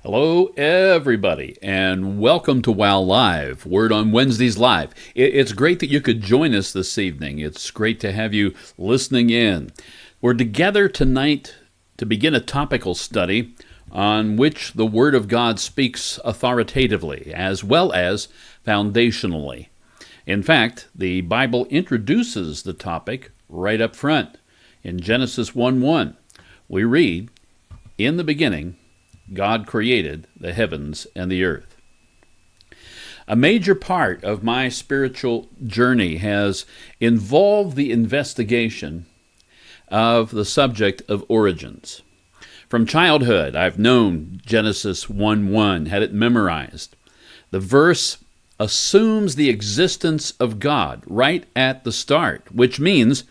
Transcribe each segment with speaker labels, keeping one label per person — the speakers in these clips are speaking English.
Speaker 1: Hello, everybody, and welcome to WOW Live, Word on Wednesdays Live. It's great that you could join us this evening. It's great to have you listening in. We're together tonight to begin a topical study on which the Word of God speaks authoritatively as well as foundationally. In fact, the Bible introduces the topic right up front. In Genesis 1:1, we read, "In the beginning, God created the heavens and the earth." A major part of my spiritual journey has involved the investigation of the subject of origins. From childhood, I've known Genesis 1:1, had it memorized. The verse assumes the existence of God right at the start, which means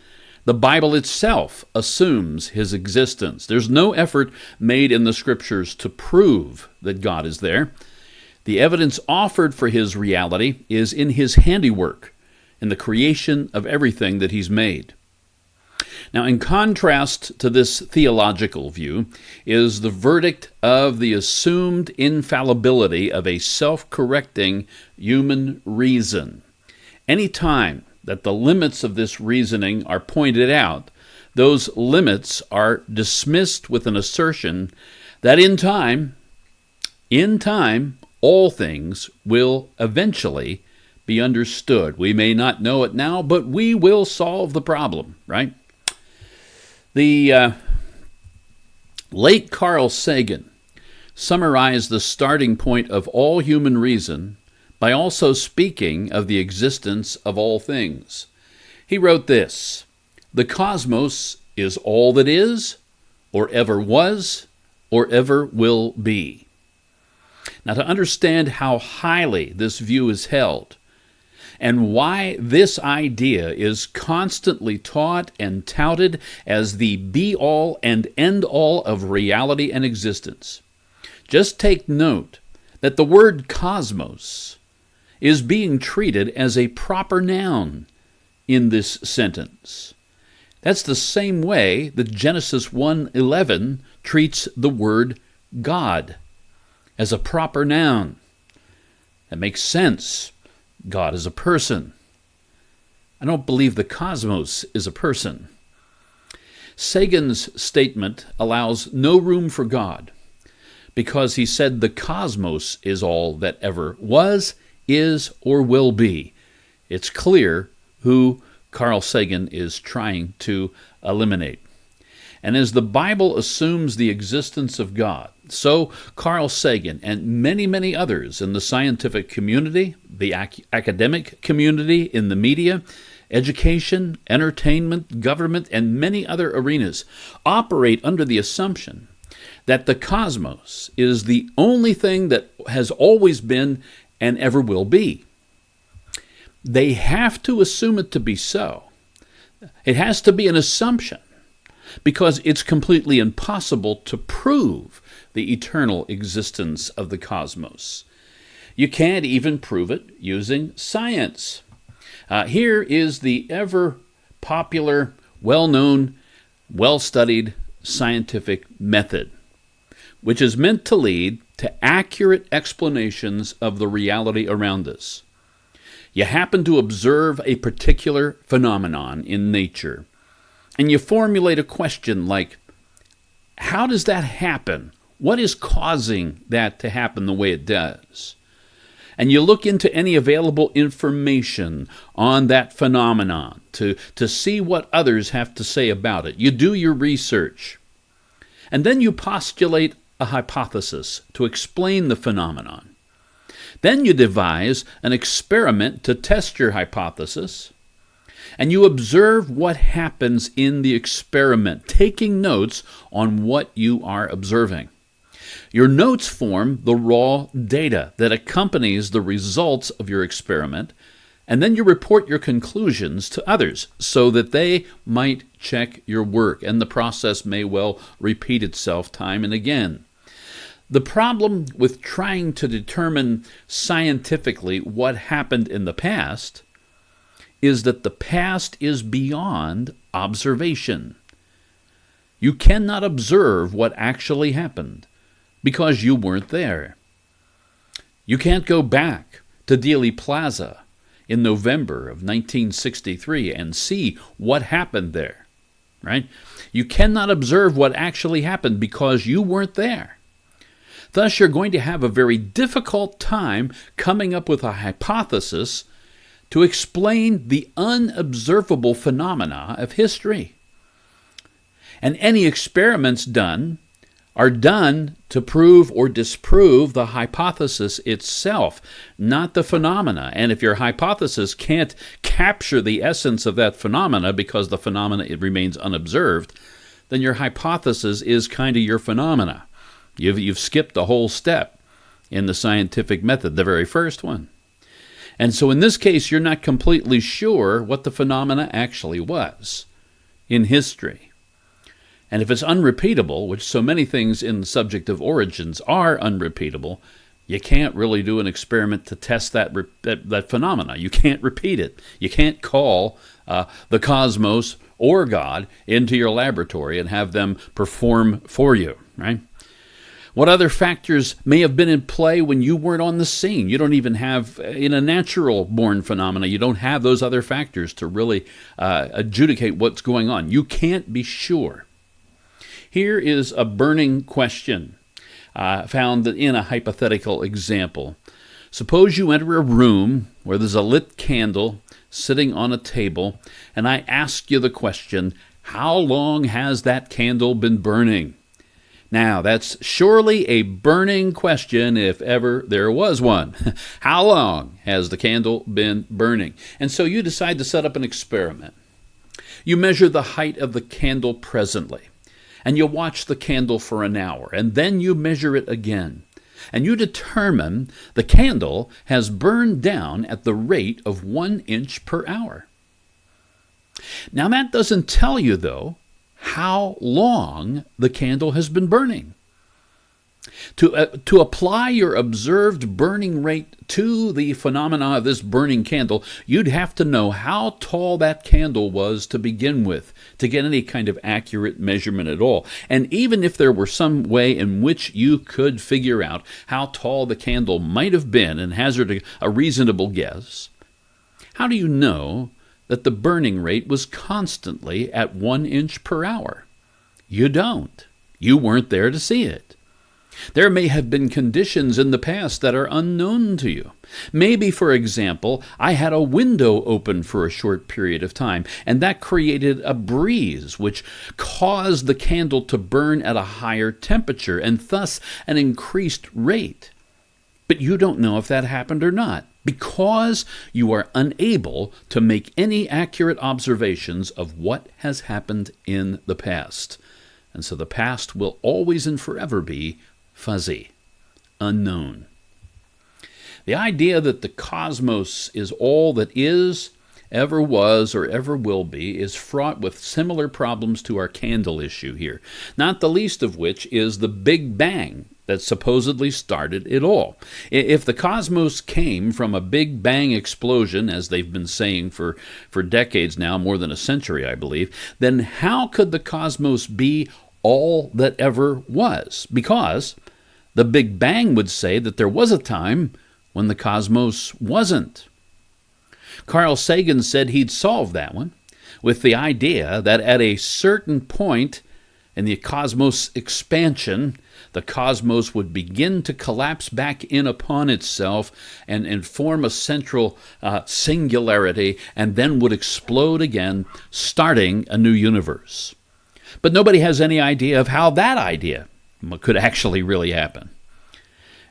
Speaker 1: the Bible itself assumes his existence. There's no effort made in the Scriptures to prove that God is there. The evidence offered for his reality is in his handiwork, in the creation of everything that he's made. Now, in contrast to this theological view is the verdict of the assumed infallibility of a self-correcting human reason. Any time that the limits of this reasoning are pointed out, those limits are dismissed with an assertion that in time, all things will eventually be understood. We may not know it now, but we will solve the problem, right? The late Carl Sagan summarized the starting point of all human reason by also speaking of the existence of all things. He wrote this: "The cosmos is all that is, or ever was, or ever will be." Now, to understand how highly this view is held, and why this idea is constantly taught and touted as the be-all and end-all of reality and existence, just take note that the word cosmos is being treated as a proper noun in this sentence. That's the same way that Genesis 1:11 treats the word God as a proper noun. That makes sense. God is a person. I don't believe the cosmos is a person. Sagan's statement allows no room for God because he said the cosmos is all that ever was, is, or will be. It's clear who Carl Sagan is trying to eliminate. And as the Bible assumes the existence of God, so Carl Sagan and many, many others in the scientific community, the academic community, in the media, education, entertainment, government, and many other arenas operate under the assumption that the cosmos is the only thing that has always been and ever will be. They have to assume it to be so. It has to be an assumption because it's completely impossible to prove the eternal existence of the cosmos. You can't even prove it using science. Here is the ever popular, well-known, well-studied scientific method, which is meant to lead to accurate explanations of the reality around us. You happen to observe a particular phenomenon in nature, and you formulate a question like, how does that happen? What is causing that to happen the way it does? And you look into any available information on that phenomenon to see what others have to say about it. You do your research, and then you postulate a hypothesis to explain the phenomenon. Then you devise an experiment to test your hypothesis, and you observe what happens in the experiment, taking notes on what you are observing. Your notes form the raw data that accompanies the results of your experiment, and then you report your conclusions to others so that they might check your work, and the process may well repeat itself time and again. The problem with trying to determine scientifically what happened in the past is that the past is beyond observation. You cannot observe what actually happened, because you weren't there. You can't go back to Dealey Plaza in November of 1963 and see what happened there, right? You cannot observe what actually happened because you weren't there. Thus, you're going to have a very difficult time coming up with a hypothesis to explain the unobservable phenomena of history. And any experiments done are done to prove or disprove the hypothesis itself, not the phenomena. And if your hypothesis can't capture the essence of that phenomena because the phenomena it remains unobserved, then your hypothesis is kind of your phenomena. You've skipped the whole step in the scientific method, the very first one. And so in this case, you're not completely sure what the phenomena actually was in history. And if it's unrepeatable, which so many things in the subject of origins are unrepeatable, you can't really do an experiment to test that phenomena. You can't repeat it. You can't call the cosmos or God into your laboratory and have them perform for you, right? What other factors may have been in play when you weren't on the scene? You don't even have, in a natural-born phenomena, you don't have those other factors to really adjudicate what's going on. You can't be sure. Here is a burning question found in a hypothetical example. Suppose you enter a room where there's a lit candle sitting on a table, and I ask you the question, how long has that candle been burning? Now, that's surely a burning question if ever there was one. How long has the candle been burning? And so you decide to set up an experiment. You measure the height of the candle presently, and you watch the candle for an hour, and then you measure it again. And you determine the candle has burned down at the rate of 1 inch per hour. Now, that doesn't tell you, though, how long the candle has been burning. To apply your observed burning rate to the phenomena of this burning candle, you'd have to know how tall that candle was to begin with to get any kind of accurate measurement at all. And even if there were some way in which you could figure out how tall the candle might have been and hazard a reasonable guess, how do you know that the burning rate was constantly at 1 inch per hour? You don't. You weren't there to see it. There may have been conditions in the past that are unknown to you. Maybe, for example, I had a window open for a short period of time, and that created a breeze which caused the candle to burn at a higher temperature and thus an increased rate. But you don't know if that happened or not, because you are unable to make any accurate observations of what has happened in the past. And so the past will always and forever be fuzzy, unknown. The idea that the cosmos is all that is, ever was, or ever will be is fraught with similar problems to our candle issue here, not the least of which is the Big Bang that supposedly started it all. If the cosmos came from a Big Bang explosion, as they've been saying for decades now, more than a century, I believe, then how could the cosmos be all that ever was? Because the Big Bang would say that there was a time when the cosmos wasn't. Carl Sagan said he'd solve that one with the idea that at a certain point in the cosmos expansion, the cosmos would begin to collapse back in upon itself and form a central singularity, and then would explode again, starting a new universe. But nobody has any idea of how that idea could actually really happen.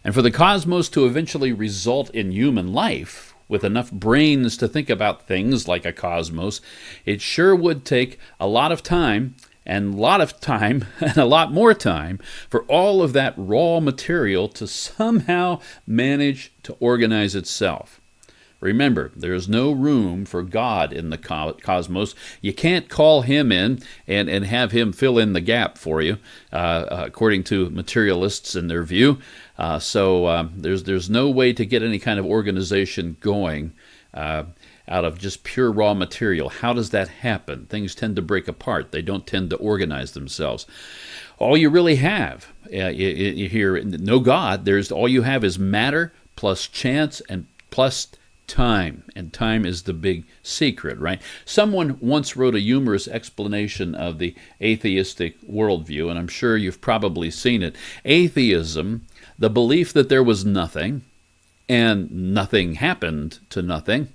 Speaker 1: And for the cosmos to eventually result in human life, with enough brains to think about things like a cosmos, it sure would take a lot of time and a lot more time for all of that raw material to somehow manage to organize itself. Remember, there is no room for God in the cosmos. You can't call him in and have him fill in the gap for you, according to materialists and their view. So there's no way to get any kind of organization going out of just pure raw material. How does that happen? Things tend to break apart. They don't tend to organize themselves. All you really have here, no God, all you have is matter plus chance and plus time. And time is the big secret, right? Someone once wrote a humorous explanation of the atheistic worldview, and I'm sure you've probably seen it. Atheism, the belief that there was nothing, and nothing happened to nothing,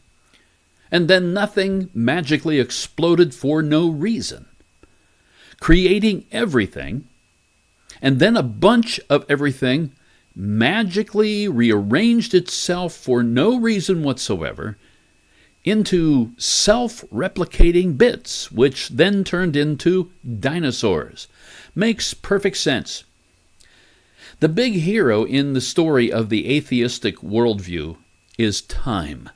Speaker 1: and then nothing magically exploded for no reason, creating everything, and then a bunch of everything magically rearranged itself for no reason whatsoever into self-replicating bits, which then turned into dinosaurs. Makes perfect sense. The big hero in the story of the atheistic worldview is time.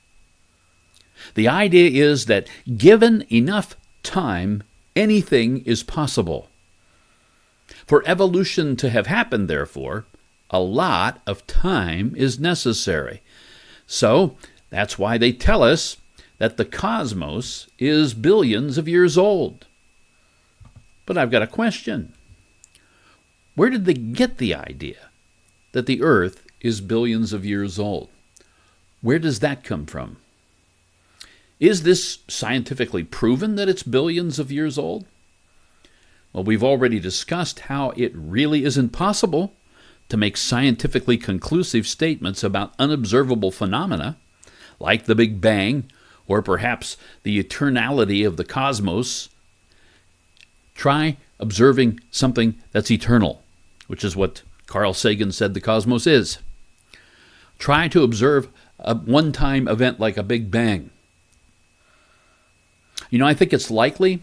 Speaker 1: The idea is that given enough time, anything is possible. For evolution to have happened, therefore, a lot of time is necessary. So that's why they tell us that the cosmos is billions of years old. But I've got a question. Where did they get the idea that the Earth is billions of years old? Where does that come from? Is this scientifically proven that it's billions of years old? Well, we've already discussed how it really isn't possible to make scientifically conclusive statements about unobservable phenomena, like the Big Bang, or perhaps the eternality of the cosmos. Try observing something that's eternal, which is what Carl Sagan said the cosmos is. Try to observe a one-time event like a Big Bang. I think it's likely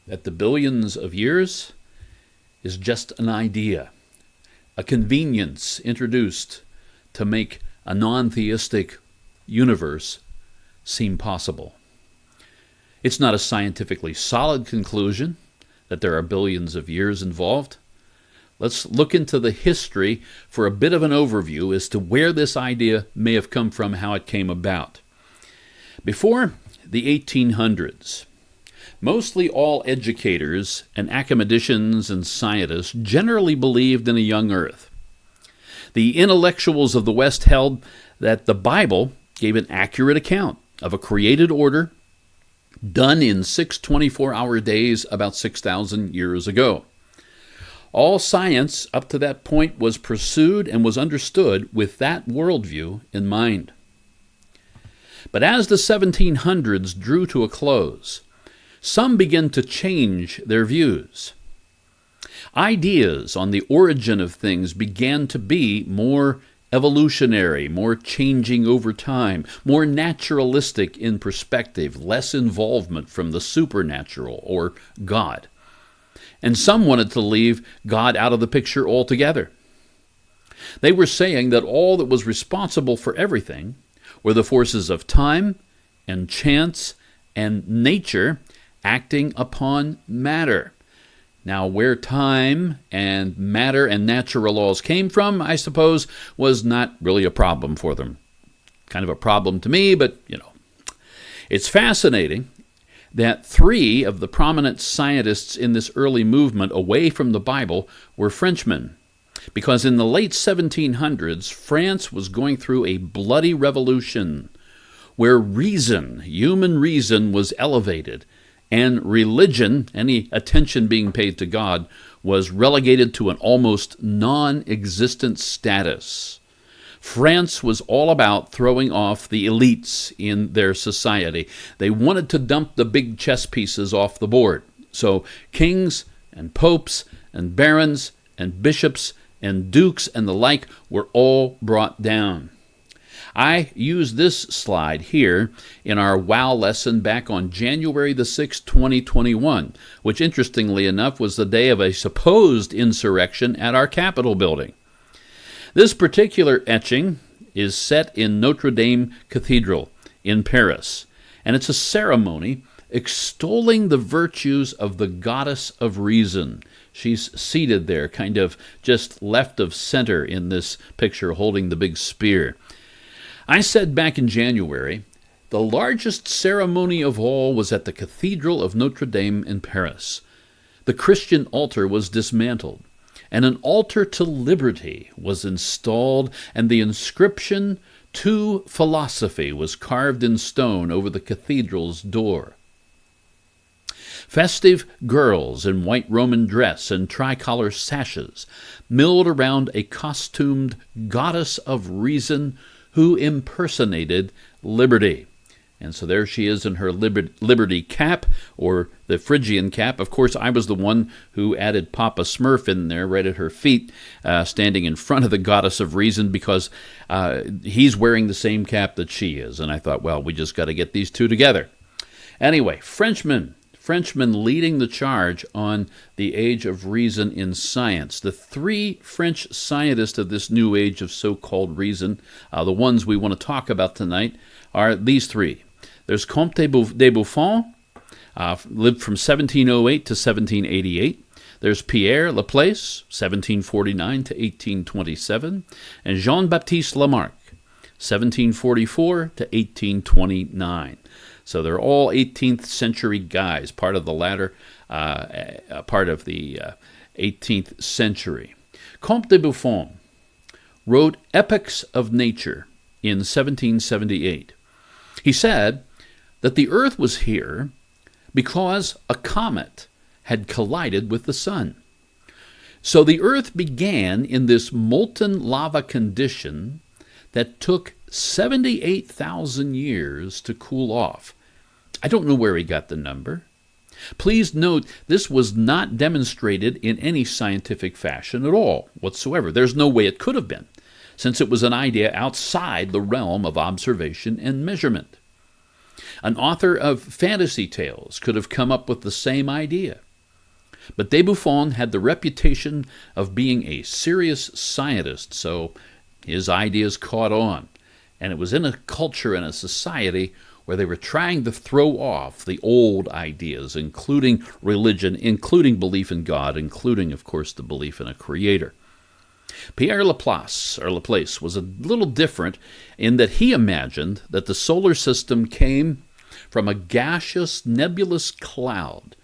Speaker 1: that the billions of years is just an idea, a convenience introduced to make a non-theistic universe seem possible. It's not a scientifically solid conclusion that there are billions of years involved. Let's look into the history for a bit of an overview as to where this idea may have come from, how it came about. Before the 1800s, mostly all educators and academicians and scientists generally believed in a young Earth. The intellectuals of the West held that the Bible gave an accurate account of a created order done in 6 24-hour days about 6,000 years ago. All science up to that point was pursued and was understood with that worldview in mind. But as the 1700s drew to a close, some began to change their views. Ideas on the origin of things began to be more evolutionary, more changing over time, more naturalistic in perspective, less involvement from the supernatural or God. And some wanted to leave God out of the picture altogether. They were saying that all that was responsible for everything were the forces of time and chance and nature acting upon matter. Now, where time and matter and natural laws came from, I suppose, was not really a problem for them. Kind of a problem to me, but, It's fascinating that 3 of the prominent scientists in this early movement away from the Bible were Frenchmen, because in the late 1700s, France was going through a bloody revolution where reason, human reason, was elevated, and religion, any attention being paid to God, was relegated to an almost non-existent status. France was all about throwing off the elites in their society. They wanted to dump the big chess pieces off the board. So kings and popes and barons and bishops and dukes and the like were all brought down. I used this slide here in our WOW lesson back on January the 6th, 2021, which interestingly enough was the day of a supposed insurrection at our Capitol building. This particular etching is set in Notre Dame Cathedral in Paris, and it's a ceremony extolling the virtues of the goddess of reason. She's seated there, kind of just left of center in this picture, holding the big spear. I said back in January, the largest ceremony of all was at the Cathedral of Notre Dame in Paris. The Christian altar was dismantled, and an altar to liberty was installed, and the inscription, "To Philosophy," was carved in stone over the cathedral's door. Festive girls in white Roman dress and tricolor sashes milled around a costumed goddess of reason who impersonated liberty. And so there she is in her liberty cap, or the Phrygian cap. Of course, I was the one who added Papa Smurf in there right at her feet, standing in front of the goddess of reason, because he's wearing the same cap that she is. And I thought, well, we just got to get these two together. Anyway, Frenchmen leading the charge on the age of reason in science. The three French scientists of this new age of so-called reason, the ones we want to talk about tonight, are these three. There's Comte de Buffon, lived from 1708 to 1788. There's Pierre Laplace, 1749 to 1827. And Jean-Baptiste Lamarck, 1744 to 1829. So they're all 18th century guys, part of the latter part of the 18th century. Comte de Buffon wrote Epochs of Nature in 1778. He said that the Earth was here because a comet had collided with the sun. So the Earth began in this molten lava condition that took 78,000 years to cool off. I don't know where he got the number. Please note, this was not demonstrated in any scientific fashion at all whatsoever. There's no way it could have been, since it was an idea outside the realm of observation and measurement. An author of fantasy tales could have come up with the same idea. But de Buffon had the reputation of being a serious scientist, so his ideas caught on. And it was in a culture and a society where they were trying to throw off the old ideas, including religion, including belief in God, including, of course, the belief in a creator. Pierre Laplace was a little different in that he imagined that the solar system came from a gaseous, nebulous cloud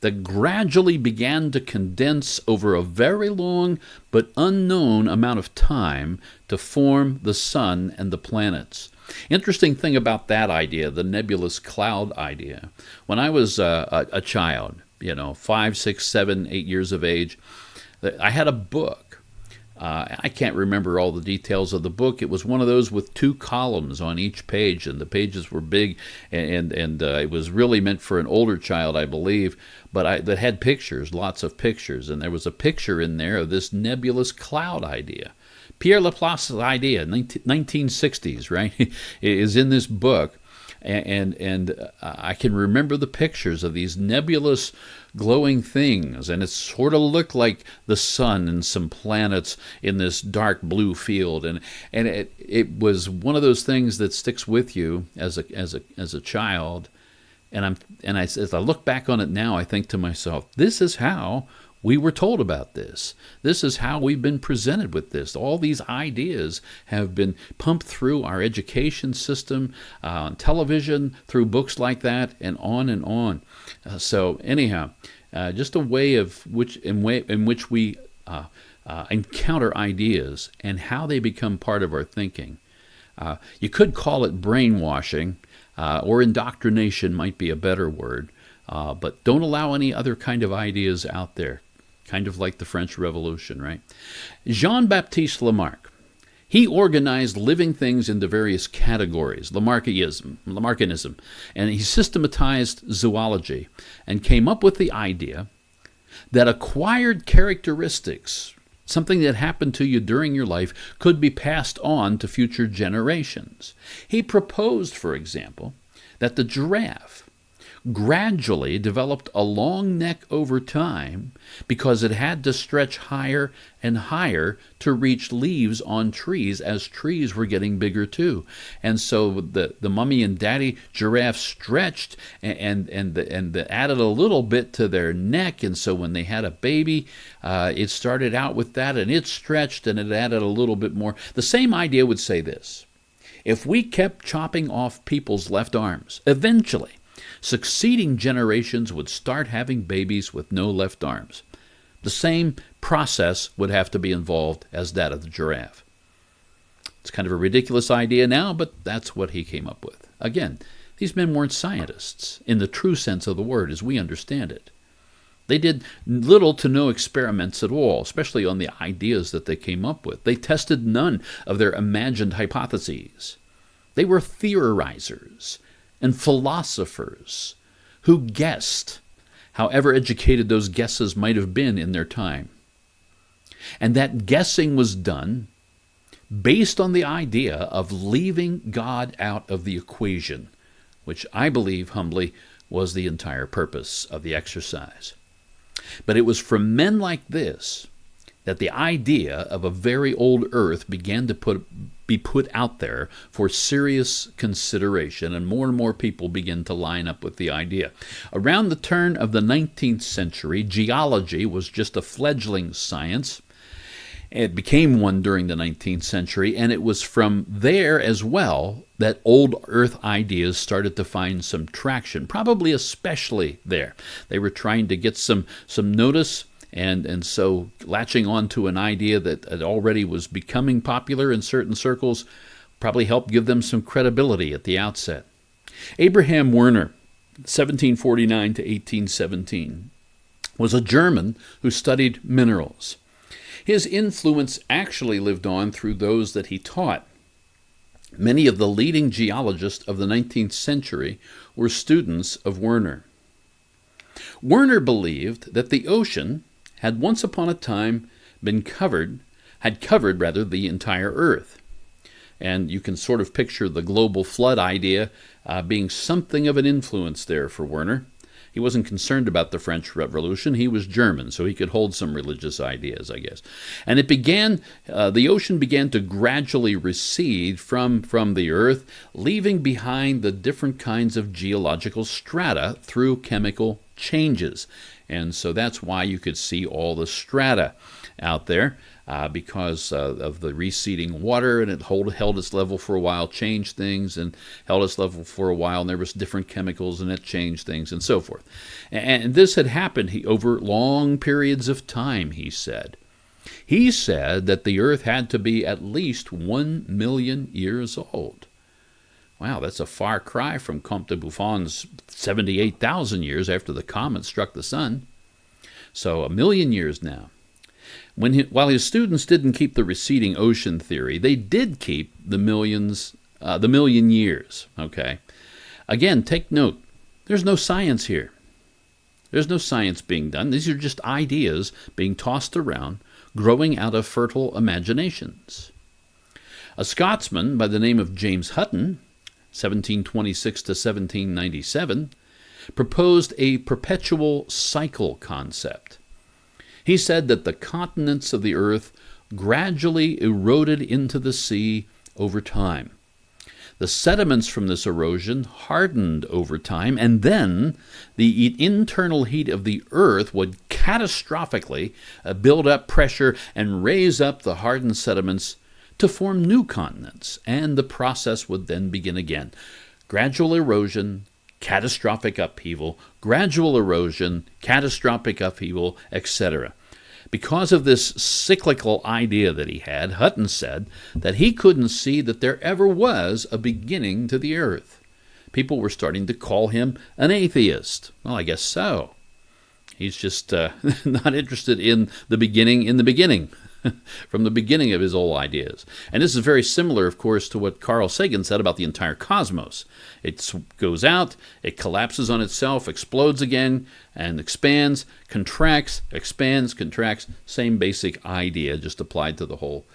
Speaker 1: that gradually began to condense over a very long but unknown amount of time to form the sun and the planets. Interesting thing about that idea, the nebulous cloud idea, when I was a child, 5, 6, 7, 8 years of age, I had a book. I can't remember all the details of the book. It was one of those with 2 columns on each page, and the pages were big, and it was really meant for an older child, I believe, but that had pictures, lots of pictures, and there was a picture in there of this nebulous cloud idea. Pierre Laplace's idea, 1960s, right, is in this book, and I can remember the pictures of these nebulous glowing things, and it sort of looked like the sun and some planets in this dark blue field, and it was one of those things that sticks with you as a child, and as I look back on it now, I think to myself, this is how we were told about this. This is how we've been presented with this. All these ideas have been pumped through our education system, on television, through books like that, and on and on. So anyhow, just a way in which we encounter ideas and how they become part of our thinking. You could call it brainwashing, or indoctrination might be a better word, but don't allow any other kind of ideas out there. Kind of like the French Revolution, right? Jean-Baptiste Lamarck, he organized living things into various categories, Lamarckianism, and he systematized zoology and came up with the idea that acquired characteristics, something that happened to you during your life, could be passed on to future generations. He proposed, for example, that the giraffe gradually developed a long neck over time because it had to stretch higher and higher to reach leaves on trees as trees were getting bigger too. And so the mummy and daddy giraffe stretched and added a little bit to their neck, and so when they had a baby, it started out with that, and it stretched and it added a little bit more. The same idea would say this: if we kept chopping off people's left arms, eventually succeeding generations would start having babies with no left arms. The same process would have to be involved as that of the giraffe. It's kind of a ridiculous idea now, but that's what he came up with. Again, these men weren't scientists in the true sense of the word as we understand it. They did little to no experiments at all, especially on the ideas that they came up with. They tested none of their imagined hypotheses. They were theorizers and philosophers who guessed, however educated those guesses might have been in their time. And that guessing was done based on the idea of leaving God out of the equation, which I believe humbly was the entire purpose of the exercise. But it was from men like this that the idea of a very old earth began to be put out there for serious consideration, and more people began to line up with the idea. Around the turn of the 19th century, geology was just a fledgling science. It became one during the 19th century, and it was from there as well that old earth ideas started to find some traction, probably especially there. They were trying to get some notice, and so latching on to an idea that already was becoming popular in certain circles probably helped give them some credibility at the outset. Abraham Werner, 1749 to 1817, was a German who studied minerals. His influence actually lived on through those that he taught. Many of the leading geologists of the 19th century were students of Werner. Werner believed that the ocean had once upon a time had covered the entire earth. And you can sort of picture the global flood idea being something of an influence there for Werner. He wasn't concerned about the French Revolution. He was German, so he could hold some religious ideas, I guess. And the ocean began to gradually recede from the earth, leaving behind the different kinds of geological strata through chemical changes. And so that's why you could see all the strata out there, because of the receding water, and it held its level for a while, changed things, and held its level for a while, and there was different chemicals, and it changed things, and so forth. And this had happened over long periods of time, he said. He said that the earth had to be at least 1 million years old. Wow, that's a far cry from Comte de Buffon's 78,000 years after the comet struck the sun. So 1 million years now. While his students didn't keep the receding ocean theory, they did keep the million years. Okay. Again, take note. There's no science here. There's no science being done. These are just ideas being tossed around, growing out of fertile imaginations. A Scotsman by the name of James Hutton, 1726 to 1797, proposed a perpetual cycle concept. He said that the continents of the earth gradually eroded into the sea over time. The sediments from this erosion hardened over time, and then the internal heat of the earth would catastrophically build up pressure and raise up the hardened sediments to form new continents, and the process would then begin again. Gradual erosion, catastrophic upheaval, gradual erosion, catastrophic upheaval, etc. Because of this cyclical idea that he had, Hutton said that he couldn't see that there ever was a beginning to the earth. People were starting to call him an atheist. Well, I guess so. He's just not interested in the beginning, from the beginning of his old ideas. And this is very similar, of course, to what Carl Sagan said about the entire cosmos. It goes out, it collapses on itself, explodes again, and expands, contracts, expands, contracts. Same basic idea, just applied to the whole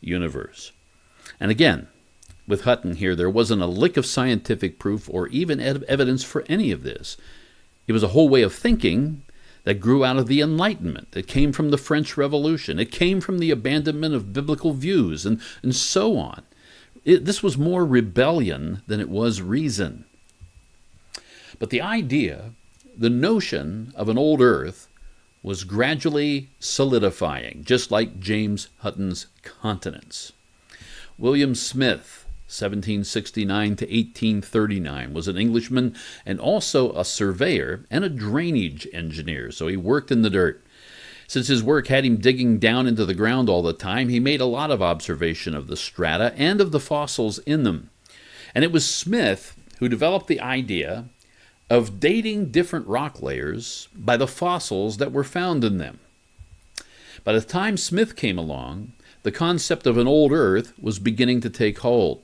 Speaker 1: universe. And again, with Hutton here, there wasn't a lick of scientific proof or even evidence for any of this. It was a whole way of thinking that grew out of the Enlightenment. It came from the French Revolution. It came from the abandonment of biblical views, and so on. This was more rebellion than it was reason. But the idea, the notion of an old earth, was gradually solidifying, just like James Hutton's continents. William Smith, 1769 to 1839, was an Englishman and also a surveyor and a drainage engineer, so he worked in the dirt. Since his work had him digging down into the ground all the time, he made a lot of observation of the strata and of the fossils in them. And it was Smith who developed the idea of dating different rock layers by the fossils that were found in them. By the time Smith came along, the concept of an old Earth was beginning to take hold.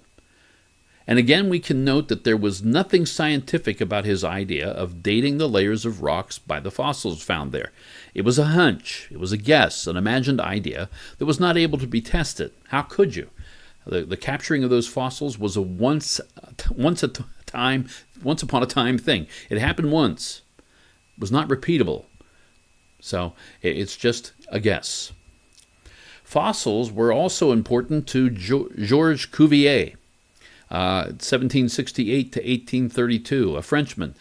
Speaker 1: And again, we can note that there was nothing scientific about his idea of dating the layers of rocks by the fossils found there. It was a hunch, it was a guess, an imagined idea that was not able to be tested. How could you? The capturing of those fossils was a once upon a time thing. It happened once. It was not repeatable. So it's just a guess. Fossils were also important to Georges Cuvier, 1768 to 1832, a Frenchman.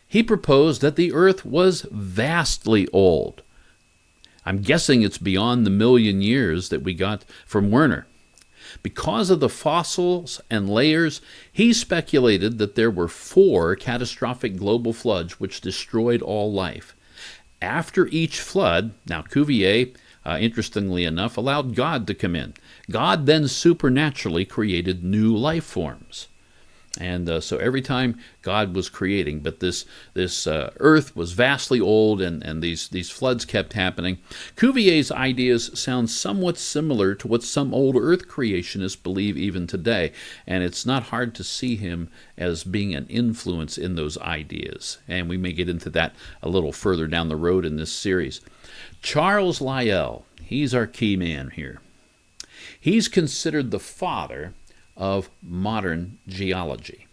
Speaker 1: He proposed that the Earth was vastly old. I'm guessing it's beyond the 1,000,000 years that we got from Werner. Because of the fossils and layers, he speculated that there were 4 catastrophic global floods which destroyed all life. After each flood, now Cuvier, interestingly enough, allowed God to come in. God then supernaturally created new life forms. And so every time God was creating, but this earth was vastly old, and these floods kept happening. Cuvier's ideas sound somewhat similar to what some old earth creationists believe even today, and it's not hard to see him as being an influence in those ideas. And we may get into that a little further down the road in this series. Charles Lyell, he's our key man here. He's considered the father of modern geology.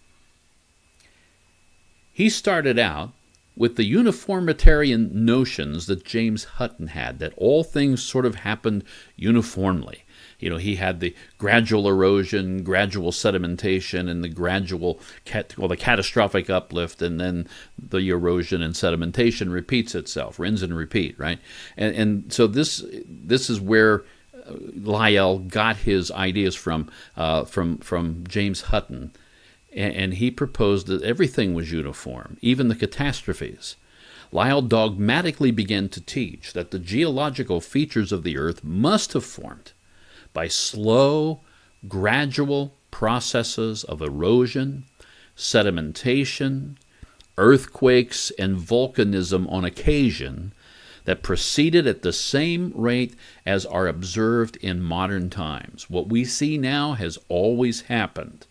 Speaker 1: He started out with the uniformitarian notions that James Hutton had, that all things sort of happened uniformly. You know, he had the gradual erosion, gradual sedimentation, and the the catastrophic uplift, and then the erosion and sedimentation repeats itself, rinse and repeat, right? And so this is where Lyell got his ideas from James Hutton, and he proposed that everything was uniform, even the catastrophes. Lyell dogmatically began to teach that the geological features of the earth must have formed by slow, gradual processes of erosion, sedimentation, earthquakes, and volcanism on occasion that proceeded at the same rate as are observed in modern times. What we see now has always happened.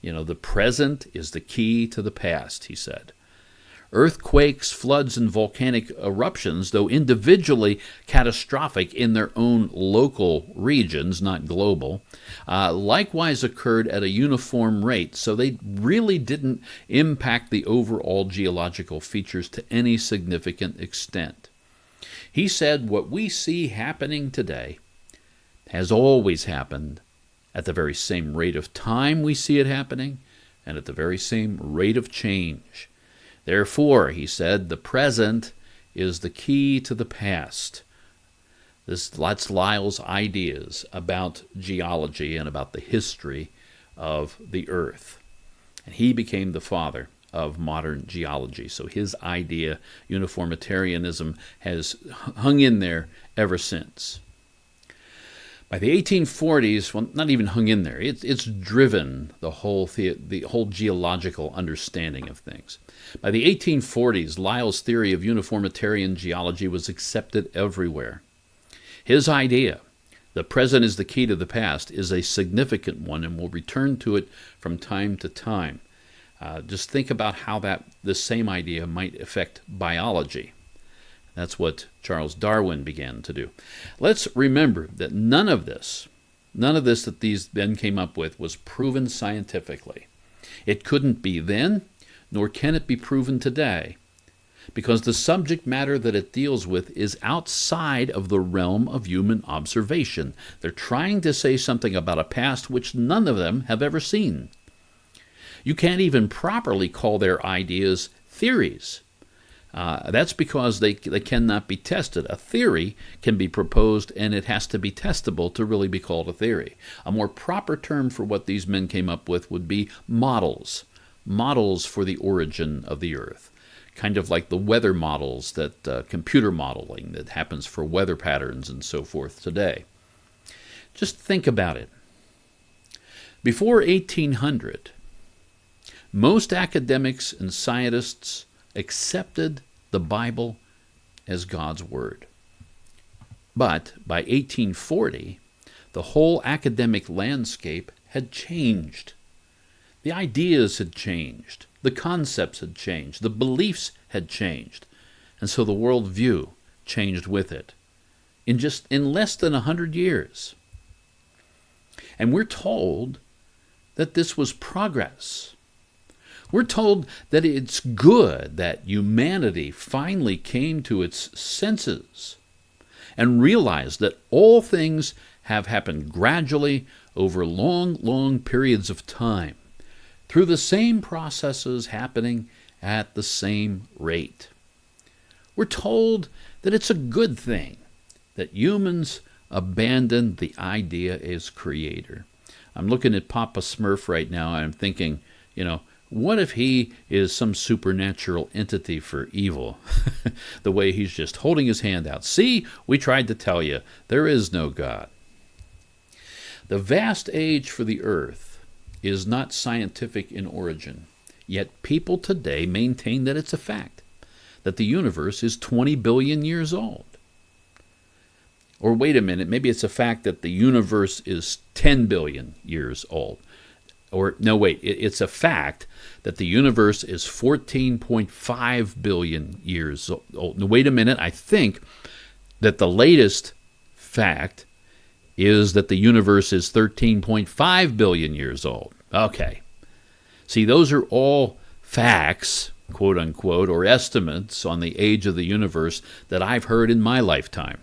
Speaker 1: You know, the present is the key to the past, he said. Earthquakes, floods, and volcanic eruptions, though individually catastrophic in their own local regions, not global, likewise occurred at a uniform rate, so they really didn't impact the overall geological features to any significant extent. He said what we see happening today has always happened at the very same rate of time we see it happening and at the very same rate of change. Therefore, he said, the present is the key to the past. That's Lyell's ideas about geology and about the history of the earth. And he became the father of modern geology. So his idea, uniformitarianism, has hung in there ever since. By the 1840s, well, not even hung in there, it's driven the whole geological understanding of things. By the 1840s, Lyell's theory of uniformitarian geology was accepted everywhere. His idea, the present is the key to the past, is a significant one, and we'll return to it from time to time. Just think about how this same idea might affect biology. That's what Charles Darwin began to do. Let's remember that none of this that these men came up with was proven scientifically. It couldn't be then, nor can it be proven today, because the subject matter that it deals with is outside of the realm of human observation. They're trying to say something about a past which none of them have ever seen. You can't even properly call their ideas theories. That's because they cannot be tested. A theory can be proposed, and it has to be testable to really be called a theory. A more proper term for what these men came up with would be models for the origin of the earth. kind of like the weather models, that computer modeling that happens for weather patterns and so forth today. Just think about it. Before 1800, most academics and scientists accepted the Bible as God's Word. But by 1840, the whole academic landscape had changed. The ideas had changed. The concepts had changed. The beliefs had changed. And so the worldview changed with it in less than 100 years. And we're told that this was progress. We're told that it's good that humanity finally came to its senses and realized that all things have happened gradually over long, long periods of time, through the same processes happening at the same rate. We're told that it's a good thing that humans abandon the idea as creator. I'm looking at Papa Smurf right now, and I'm thinking, what if he is some supernatural entity for evil? The way he's just holding his hand out. See, we tried to tell you, there is no God. The vast age for the earth is not scientific in origin, yet people today maintain that it's a fact, that the universe is 20 billion years old. Or wait a minute, maybe it's a fact that the universe is 10 billion years old. Or no, wait, it's a fact that the universe is 14.5 billion years old. Now, wait a minute, I think that the latest fact is that the universe is 13.5 billion years old. Okay. See, those are all facts, quote unquote, or estimates on the age of the universe that I've heard in my lifetime.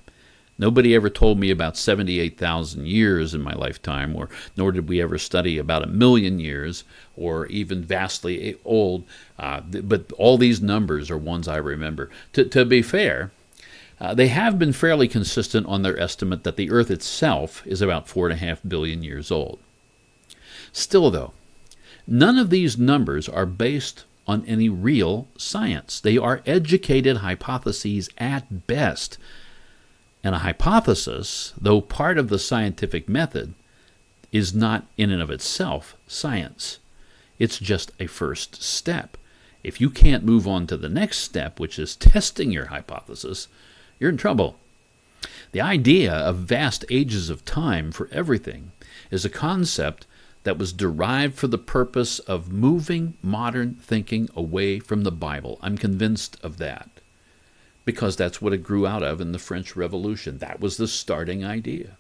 Speaker 1: Nobody ever told me about 78,000 years in my lifetime, nor did we ever study about 1 million years, or even vastly old. But all these numbers are ones I remember. To be fair, they have been fairly consistent on their estimate that the Earth itself is about 4.5 billion years old. Still, though, none of these numbers are based on any real science. They are educated hypotheses at best. And a hypothesis, though part of the scientific method, is not in and of itself science. It's just a first step. If you can't move on to the next step, which is testing your hypothesis, you're in trouble. The idea of vast ages of time for everything is a concept that was derived for the purpose of moving modern thinking away from the Bible. I'm convinced of that, because that's what it grew out of in the French Revolution. That was the starting idea.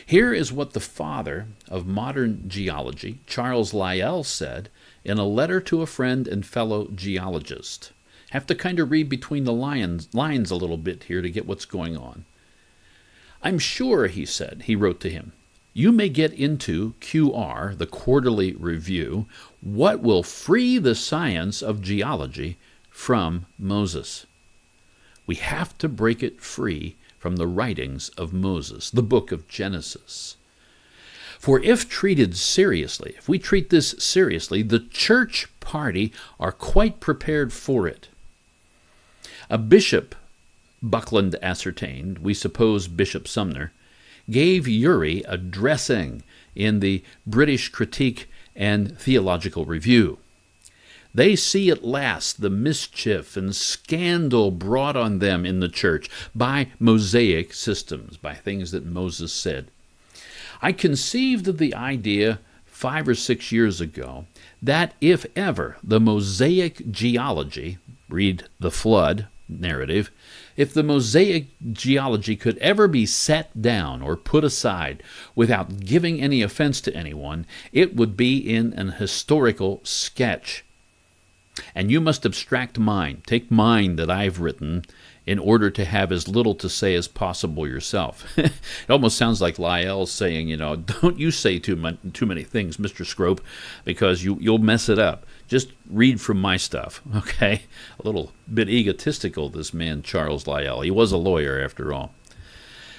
Speaker 1: Here is what the father of modern geology, Charles Lyell, said in a letter to a friend and fellow geologist. Have to kind of read between the lines a little bit here to get what's going on. I'm sure, he said, he wrote to him, you may get into QR, the quarterly review, what will free the science of geology from Moses. We have to break it free from the writings of Moses, the book of Genesis. For if treated seriously, if we treat this seriously, the church party are quite prepared for it. A bishop, Buckland ascertained, we suppose Bishop Sumner, gave Urey a dressing in the British Critique and Theological Review. They see at last the mischief and scandal brought on them in the church by Mosaic systems, by things that Moses said. I conceived of the idea 5 or 6 years ago that if ever the Mosaic geology, read the flood narrative, if the Mosaic geology could ever be set down or put aside without giving any offense to anyone, it would be in an historical sketch. And you must abstract mine, take mine that I've written, in order to have as little to say as possible yourself. It almost sounds like Lyell saying, don't you say too many things, Mr. Scrope, because you'll mess it up. Just read from my stuff, okay? A little bit egotistical, this man, Charles Lyell. He was a lawyer, after all.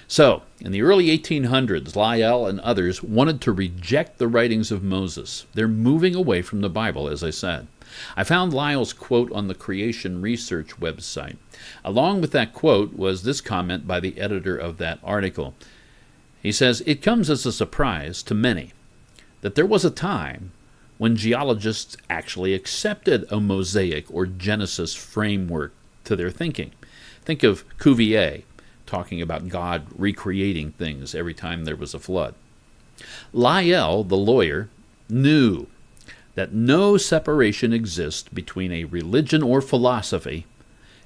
Speaker 1: So, in the early 1800s, Lyell and others wanted to reject the writings of Moses. They're moving away from the Bible, as I said. I found Lyell's quote on the Creation Research website. Along with that quote was this comment by the editor of that article. He says, "It comes as a surprise to many that there was a time when geologists actually accepted a Mosaic or Genesis framework to their thinking. Think of Cuvier talking about God recreating things every time there was a flood. Lyell, the lawyer, knew that no separation exists between a religion or philosophy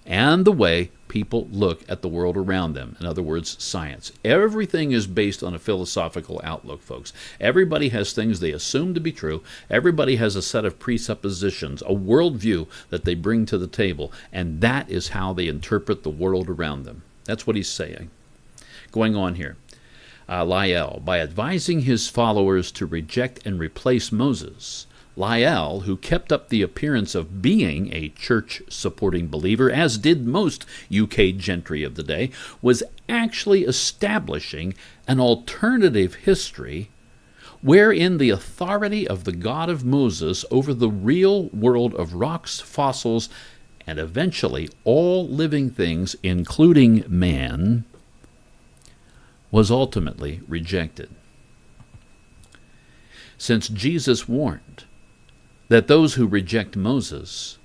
Speaker 1: and the way people look at the world around them. In other words, science. Everything is based on a philosophical outlook, folks. Everybody has things they assume to be true. Everybody has a set of presuppositions, a worldview that they bring to the table, and that is how they interpret the world around them." That's what he's saying. Going on here. Lyell, by advising his followers to reject and replace Moses, Lyell, who kept up the appearance of being a church-supporting believer, as did most UK gentry of the day, was actually establishing an alternative history wherein the authority of the God of Moses over the real world of rocks, fossils, and eventually all living things, including man, was ultimately rejected. Since Jesus warned that those who reject Moses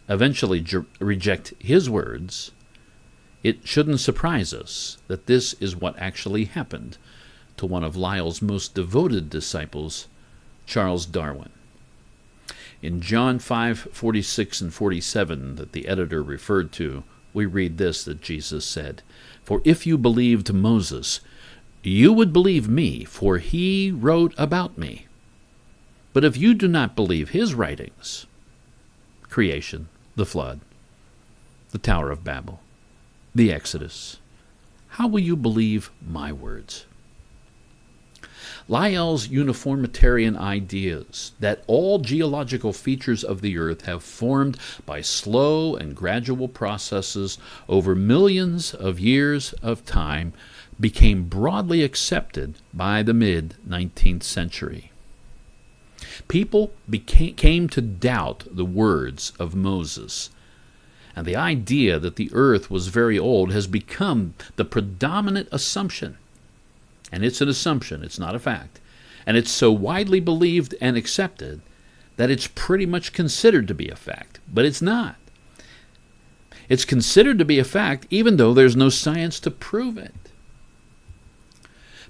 Speaker 1: eventually reject his words, it shouldn't surprise us that this is what actually happened to one of Lyell's most devoted disciples, Charles Darwin. In John 5:46 and 47 that the editor referred to, we read this, that Jesus said, "For if you believed Moses, you would believe me, for he wrote about me. But if you do not believe his writings," creation, the flood, the Tower of Babel, the Exodus, "how will you believe my words?" Lyell's uniformitarian ideas that all geological features of the earth have formed by slow and gradual processes over millions of years of time became broadly accepted by the mid-19th century. People came to doubt the words of Moses, and the idea that the earth was very old has become the predominant assumption. And it's an assumption, it's not a fact. And it's so widely believed and accepted that it's pretty much considered to be a fact, but it's not. It's considered to be a fact even though there's no science to prove it.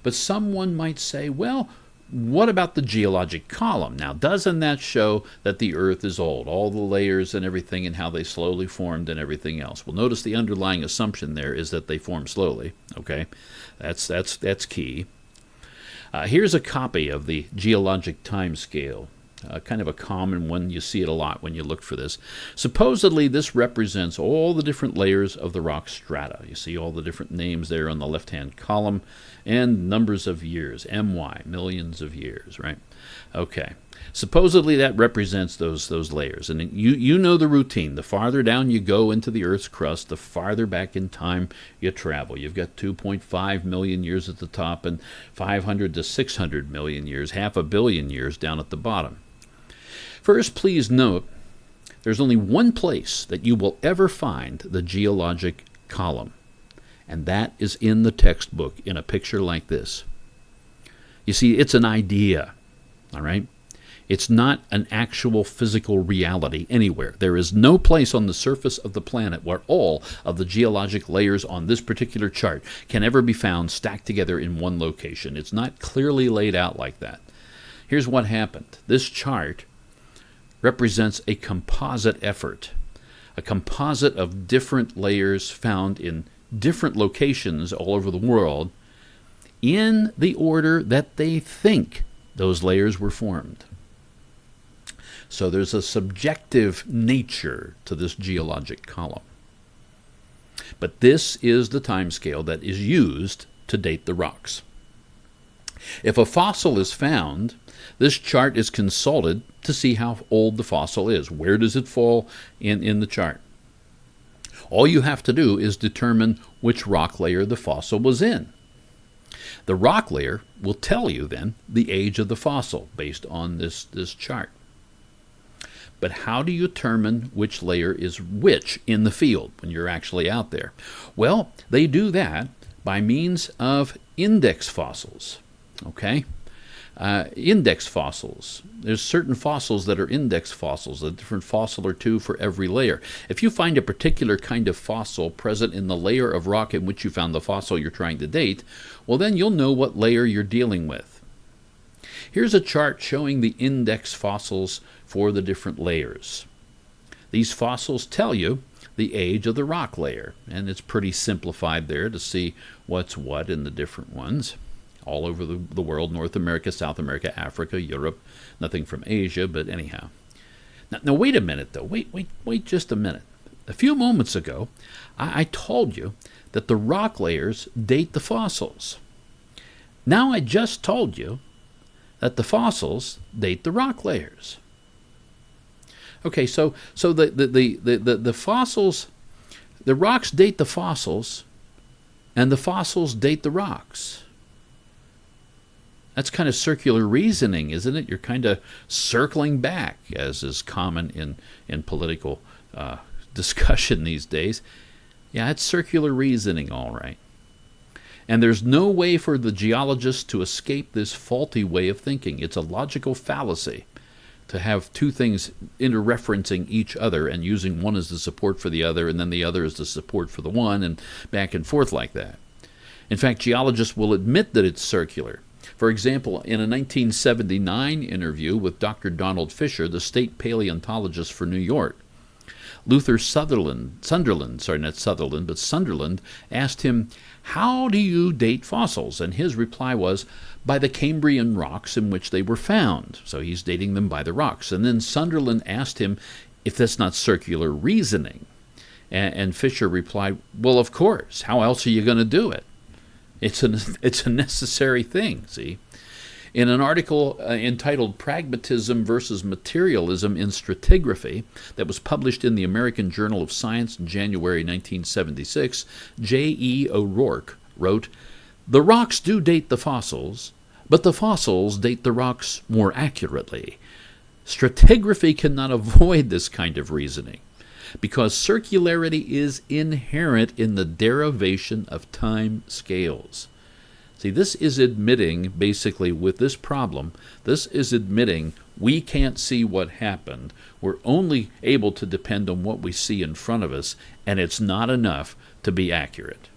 Speaker 1: But someone might say, well, what about the geologic column? Now, doesn't that show that the earth is old, all the layers and everything and how they slowly formed and everything else? Well, notice the underlying assumption there is that they form slowly, okay? That's key. Here's a copy of the geologic time scale, kind of a common one. You see it a lot when you look for this. Supposedly, this represents all the different layers of the rock strata. You see all the different names there on the left-hand column and numbers of years, MY, millions of years, right? Okay. Supposedly, that represents those layers. And you know the routine. The farther down you go into the Earth's crust, the farther back in time you travel. You've got 2.5 million years at the top and 500 to 600 million years, 500 million years down at the bottom. First, please note, there's only one place that you will ever find the geologic column, and that is in the textbook in a picture like this. You see, it's an idea, all right? It's not an actual physical reality anywhere. There is no place on the surface of the planet where all of the geologic layers on this particular chart can ever be found stacked together in one location. It's not clearly laid out like that. Here's what happened. This chart represents a composite effort, a composite of different layers found in different locations all over the world in the order that they think those layers were formed. So there's a subjective nature to this geologic column. But this is the time scale that is used to date the rocks. If a fossil is found, this chart is consulted to see how old the fossil is. Where does it fall in the chart? All you have to do is determine which rock layer the fossil was in. The rock layer will tell you then the age of the fossil based on this chart. But how do you determine which layer is which in the field when you're actually out there? Well, they do that by means of index fossils. Okay? Index fossils. There's certain fossils that are index fossils, a different fossil or two for every layer. If you find a particular kind of fossil present in the layer of rock in which you found the fossil you're trying to date, well, then you'll know what layer you're dealing with. Here's a chart showing the index fossils for the different layers. These fossils tell you the age of the rock layer, and it's pretty simplified there to see what's what in the different ones. All over the world, North America, South America, Africa, Europe, nothing from Asia, but anyhow. Now wait a minute, though. Wait just a minute. A few moments ago, I told you that the rock layers date the fossils. Now I just told you that the fossils date the rock layers. Okay, so the fossils, the rocks date the fossils, and the fossils date the rocks. That's kind of circular reasoning, isn't it? You're kind of circling back, as is common in political discussion these days. Yeah, it's circular reasoning, all right. And there's no way for the geologists to escape this faulty way of thinking. It's a logical fallacy to have two things interreferencing each other and using one as the support for the other and then the other as the support for the one and back and forth like that. In fact, geologists will admit that it's circular. For example, in a 1979 interview with Dr. Donald Fisher, the state paleontologist for New York, Sunderland asked him, "How do you date fossils?" And his reply was, "By the Cambrian rocks in which they were found." So he's dating them by the rocks. And then Sunderland asked him if that's not circular reasoning. And Fisher replied, "Well, of course. How else are you going to do it? It's a necessary thing, see?" In an article entitled Pragmatism versus Materialism in Stratigraphy that was published in the American Journal of Science in January 1976, J.E. O'Rourke wrote, "The rocks do date the fossils, but the fossils date the rocks more accurately. Stratigraphy cannot avoid this kind of reasoning, because circularity is inherent in the derivation of time scales." See, this is admitting, basically, with this problem, this is admitting we can't see what happened. We're only able to depend on what we see in front of us, and it's not enough to be accurate.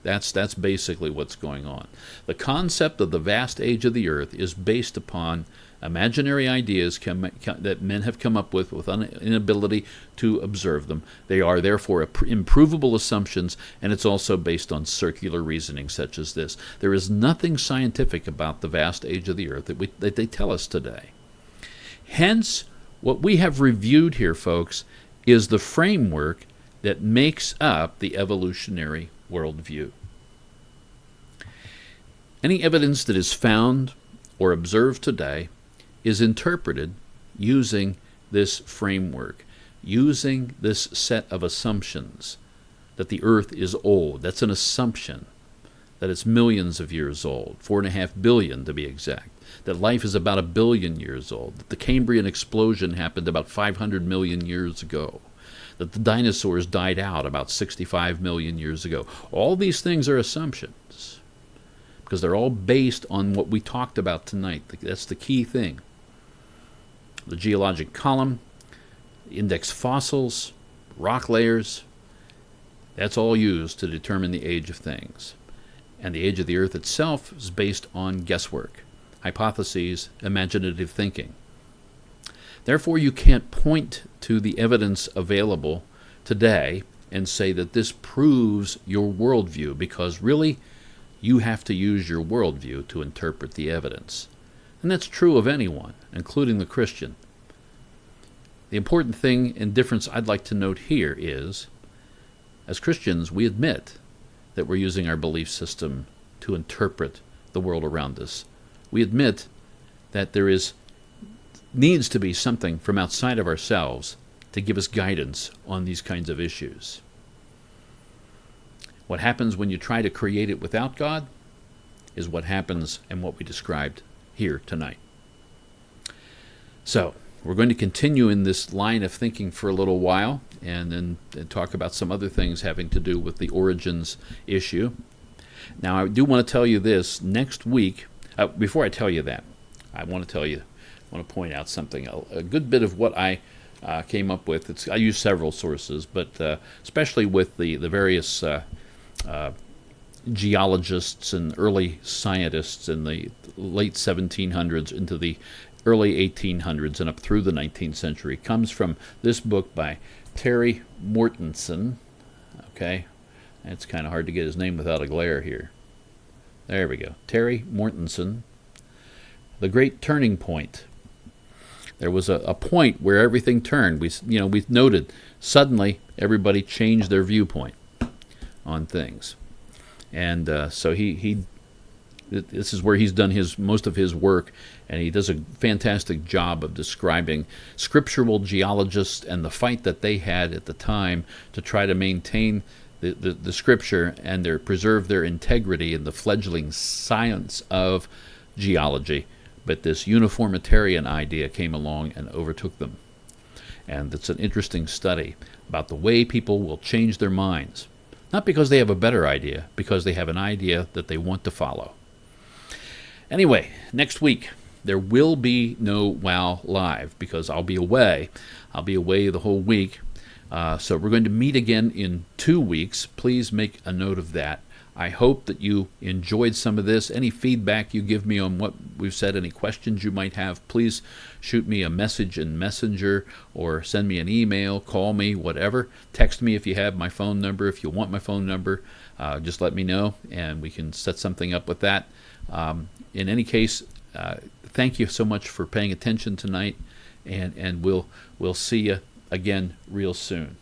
Speaker 1: That's basically what's going on. The concept of the vast age of the earth is based upon imaginary ideas that men have come up with inability to observe them. They are therefore improvable assumptions, and it's also based on circular reasoning such as this. There is nothing scientific about the vast age of the earth that they tell us today. Hence, what we have reviewed here, folks, is the framework that makes up the evolutionary worldview. Any evidence that is found or observed today is interpreted using this framework, using this set of assumptions that the earth is old. That's an assumption, that it's millions of years old, 4.5 billion to be exact, that life is about 1 billion years old, that the Cambrian explosion happened about 500 million years ago, that the dinosaurs died out about 65 million years ago. All these things are assumptions because they're all based on what we talked about tonight. That's the key thing. The geologic column, index fossils, rock layers, that's all used to determine the age of things. And the age of the earth itself is based on guesswork, hypotheses, imaginative thinking. Therefore, you can't point to the evidence available today and say that this proves your worldview, because really, you have to use your worldview to interpret the evidence. And that's true of anyone, including the Christian. The important thing and difference I'd like to note here is, as Christians, we admit that we're using our belief system to interpret the world around us. We admit that there needs to be something from outside of ourselves to give us guidance on these kinds of issues. What happens when you try to create it without God is what happens and what we described here tonight. So, we're going to continue in this line of thinking for a little while, and then talk about some other things having to do with the origins issue. Now, I do want to tell you this. Next week, before I tell you that, I want to point out something. A good bit of what I came up with, I use several sources, but especially with the various geologists and early scientists in the late 1700s into the early 1800s and up through the 19th century, comes from this book by Terry Mortensen. Okay, it's kind of hard to get his name without a glare here. There we go. Terry Mortensen, The Great Turning Point. There was a point where everything turned. We noted suddenly everybody changed their viewpoint on things, and so this is where he's done most of his work, and he does a fantastic job of describing scriptural geologists and the fight that they had at the time to try to maintain the scripture and preserve their integrity in the fledgling science of geology. But this uniformitarian idea came along and overtook them. And it's an interesting study about the way people will change their minds. Not because they have a better idea, because they have an idea that they want to follow. Anyway, next week, there will be no WOW Live because I'll be away. I'll be away the whole week. So we're going to meet again in 2 weeks. Please make a note of that. I hope that you enjoyed some of this. Any feedback you give me on what we've said, any questions you might have, please shoot me a message in Messenger or send me an email, call me, whatever. Text me if you have my phone number. If you want my phone number, just let me know, and we can set something up with that. In any case, thank you so much for paying attention tonight, and we'll see you again real soon.